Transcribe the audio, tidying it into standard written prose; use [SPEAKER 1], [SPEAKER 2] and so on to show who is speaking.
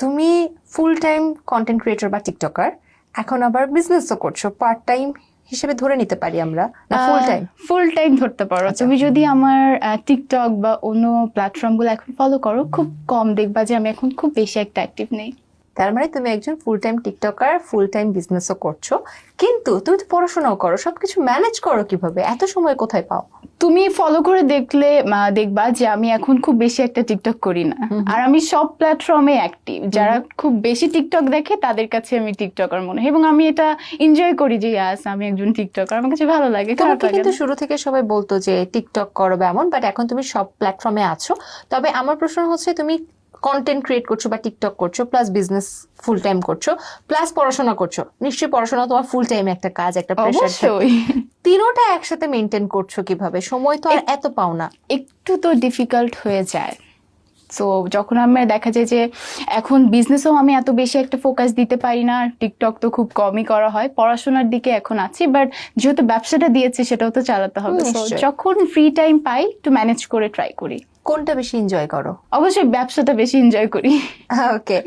[SPEAKER 1] তুমি full time content creator বা TikToker, এখন আবার বিজনেসও করছো, পার্ট টাইম হিসেবে ধরে নিতে পারি আমরা না ফুল টাইম?
[SPEAKER 2] ফুল টাইম ধরতে পারো।
[SPEAKER 1] আচ্ছা।
[SPEAKER 2] তুমি যদি আমার টিকটক বা অন্য প্ল্যাটফর্মগুলো এখন ফলো করো, খুব কম দেখবা যে আমি এখন খুব বেশি একটা অ্যাক্টিভ নেই।
[SPEAKER 1] তার মানে তুমি একজন full time tiktoker, full time বিজনেসও করছো, কিন্তু তুমি তো পড়াশোনাও করো, সবকিছু ম্যানেজ করো কিভাবে? এত সময় কোথায় পাও?
[SPEAKER 2] তুমি ফলো করে দেখলে দেখবা যে আমি এখন খুব বেশি একটা টিকটক করি না, আর আমি সব প্ল্যাটফর্মে অ্যাক্টিভ। যারা খুব বেশি টিকটক দেখে তাদের কাছে আমি টিকটকার মনে হয়, এবং আমি এটা এনজয় করি যে ইয়াস আমি একজন টিকটকার, আমার কাছে ভালো লাগে, খারাপ
[SPEAKER 1] তোমাকে
[SPEAKER 2] লাগে
[SPEAKER 1] কিন্তু
[SPEAKER 2] না।
[SPEAKER 1] শুরু থেকে সবাই বলতো যে টিকটক করো বা এমন, বাট এখন তুমি সব প্ল্যাটফর্মে আছো। তবে আমার প্রশ্ন হচ্ছে, তুমি কন্টেন্ট ক্রিয়েট করছো বা টিকটক করছো, প্লাস বিজনেস ফুল টাইম করছো, প্লাস পড়াশোনা করছো, নিশ্চয়ই পড়াশোনা তোমার ফুল টাইম একটা কাজ, একটা প্রেশার থাকে।
[SPEAKER 2] অবশ্যই
[SPEAKER 1] তিনোটা একসাথে মেনটেন করছো কিভাবে? সময় তো আর এত পাও না।
[SPEAKER 2] একটু তো ডিফিকাল্ট হয়ে যায়। সো যখন আমার দেখা যায় যে এখন বিজনেসেও আমি এত বেশি একটা ফোকাস দিতে পারি না, টিকটক তো খুব কমই করা হয়, পড়াশোনার দিকে এখন আছি, বাট যেহেতু ব্যবসাটা দিয়েছি সেটাও তো চালাতে হবে। সো
[SPEAKER 1] নিশ্চয়ই।
[SPEAKER 2] যখন ফ্রি টাইম পাই একটু ম্যানেজ করে ট্রাই করি।
[SPEAKER 1] কোনটা বেশি এনজয় করো?
[SPEAKER 2] অবশ্যই ব্যবসাটা বেশি এনজয় করি।
[SPEAKER 1] ওকে।